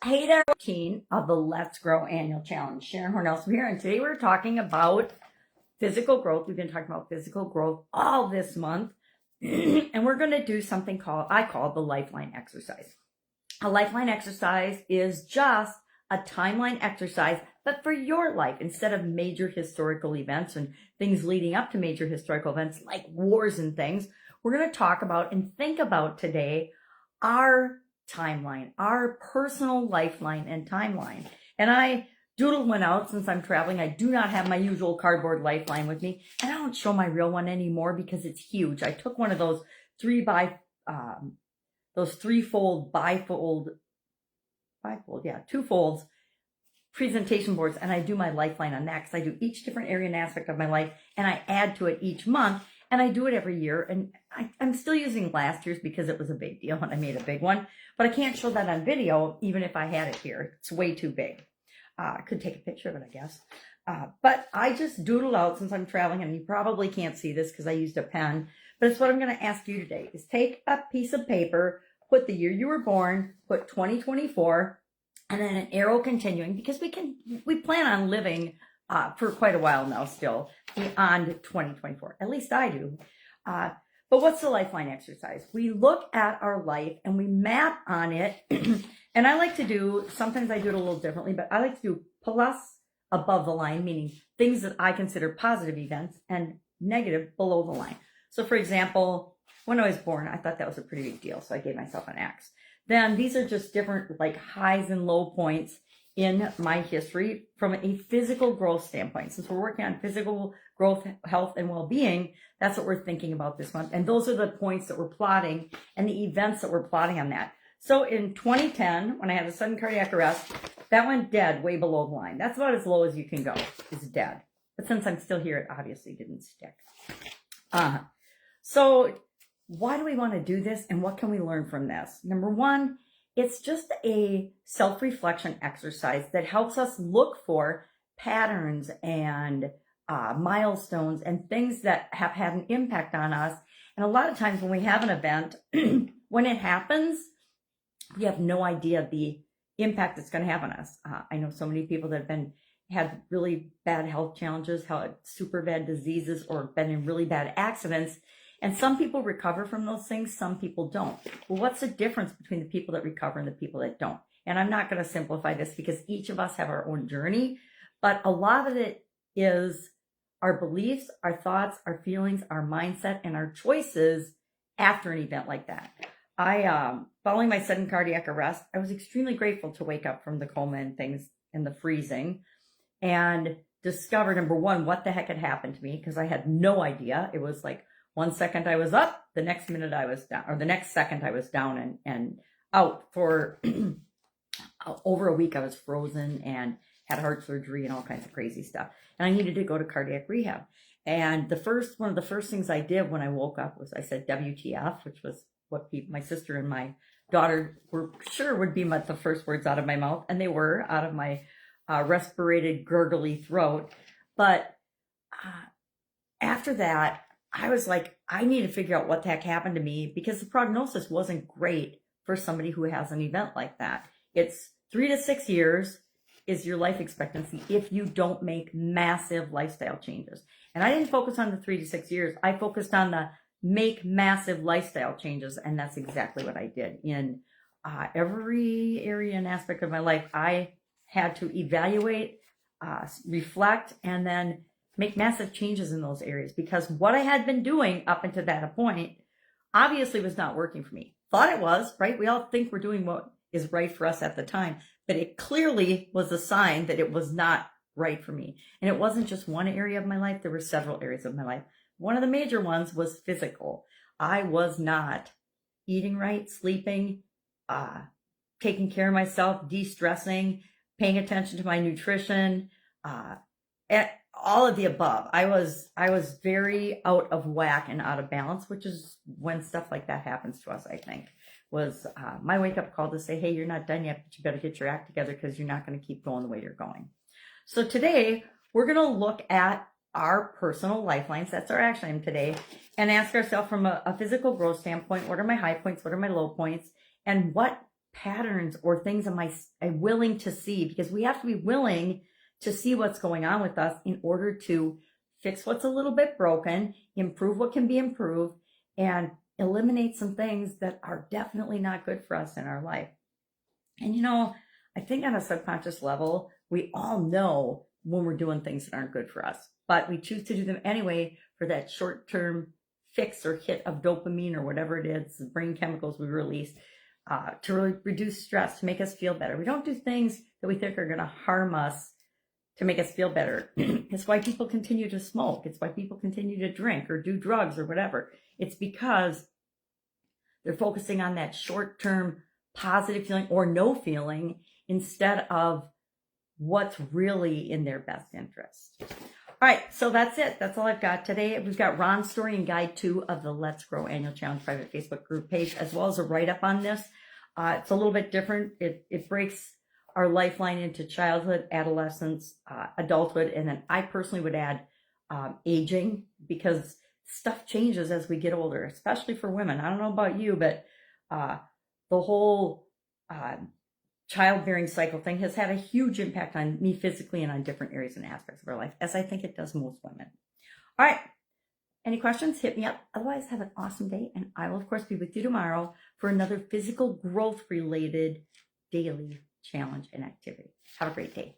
Hey there, 14 of the Let's Grow Annual Challenge. Sharon Horne-Ellstrom here, and today we're talking about physical growth. We've been talking about physical growth all this month, and we're going to do something I call the Lifeline exercise. A Lifeline exercise is just a timeline exercise, but for your life, instead of major historical events and things leading up to major historical events like wars and things, we're going to talk about and think about today our timeline, our personal lifeline and timeline. And I doodled one out since I'm traveling. I do not have my usual cardboard lifeline with me, and I don't show my real one anymore because it's huge. I took one of those two folds presentation boards, and I do my lifeline on that because I do each different area and aspect of my life, and I add to it each month, and I do it every year. And I'm still using last year's because it was a big deal and I made a big one, but I can't show that on video even if I had it here. It's way too big. I could take a picture of it, I guess. But I just doodled out since I'm traveling, and you probably can't see this because I used a pen, but it's what I'm going to ask you today is take a piece of paper, put the year you were born, put 2024, and then an arrow continuing, because we plan on living for quite a while now still beyond 2024. At least I do. But what's the Lifeline exercise? We look at our life and we map on it. And I like to do, sometimes I do it a little differently, but I like to do plus above the line, meaning things that I consider positive events, and negative below the line. So for example, when I was born, I thought that was a pretty big deal, so I gave myself an X. Then these are just different like highs and low points in my history from a physical growth standpoint. Since we're working on physical growth, health, and well-being, that's what we're thinking about this month. And those are the points that we're plotting and the events that we're plotting on that. So in 2010, when I had a sudden cardiac arrest, that went dead way below the line. That's about as low as you can go, is dead. But since I'm still here, it obviously didn't stick. So why do we want to do this, and what can we learn from this? Number one, it's just a self-reflection exercise that helps us look for patterns and milestones and things that have had an impact on us. And a lot of times when we have an event, when it happens, we have no idea the impact it's going to have on us. I know so many people that have had really bad health challenges, had super bad diseases, or been in really bad accidents. And some people recover from those things, some people don't. Well, what's the difference between the people that recover and the people that don't? And I'm not going to simplify this because each of us have our own journey, but a lot of it is our beliefs, our thoughts, our feelings, our mindset, and our choices after an event like that. Following my sudden cardiac arrest, I was extremely grateful to wake up from the coma and things and the freezing and discover, number one, what the heck had happened to me, because I had no idea. It was like 1 second I was up, the next minute I was down, or the next second I was down and out for over a week. I was frozen and had heart surgery and all kinds of crazy stuff. And I needed to go to cardiac rehab. And one of the first things I did when I woke up was I said WTF, which was what my sister and my daughter were sure would be the first words out of my mouth. And they were out of my respirated, gurgly throat. But after that, I was like, I need to figure out what the heck happened to me, because the prognosis wasn't great for somebody who has an event like that. It's 3 to 6 years is your life expectancy if you don't make massive lifestyle changes. And I didn't focus on the 3 to 6 years. I focused on the make massive lifestyle changes. And that's exactly what I did. In every area and aspect of my life, I had to evaluate, reflect, and then make massive changes in those areas, because what I had been doing up until that point obviously was not working for me. Thought it was, right? We all think we're doing what is right for us at the time, but it clearly was a sign that it was not right for me. And it wasn't just one area of my life. There were several areas of my life. One of the major ones was physical. I was not eating right, sleeping, taking care of myself, de-stressing, paying attention to my nutrition, all of the above. I was very out of whack and out of balance, which is when stuff like that happens to us, I think, was my wake-up call to say, hey, you're not done yet, but you better get your act together, because you're not going to keep going the way you're going. So today, we're going to look at our personal lifelines. That's our action item today. And ask ourselves from a physical growth standpoint, what are my high points? What are my low points? And what patterns or things am I willing to see? Because we have to be willing to see what's going on with us in order to fix what's a little bit broken, improve what can be improved, and eliminate some things that are definitely not good for us in our life. And I think on a subconscious level, we all know when we're doing things that aren't good for us, but we choose to do them anyway for that short-term fix or hit of dopamine or whatever it is, the brain chemicals we release, to really reduce stress, to make us feel better. We don't do things that we think are going to harm us to make us feel better. It's why people continue to smoke. It's why people continue to drink or do drugs or whatever. It's because they're focusing on that short-term positive feeling or no feeling instead of what's really in their best interest. All right, so that's it. That's all I've got today. We've got Ron's story and guide 2 of the Let's Grow Annual Challenge private Facebook group page, as well as a write-up on this. It's a little bit different. It breaks our lifeline into childhood, adolescence, adulthood, and then I personally would add aging, because stuff changes as we get older, especially for women. I don't know about you, but the whole childbearing cycle thing has had a huge impact on me physically and on different areas and aspects of our life, as I think it does most women. All right. Any questions? Hit me up. Otherwise, have an awesome day, and I will, of course, be with you tomorrow for another physical growth-related daily challenge and activity. Have a great day.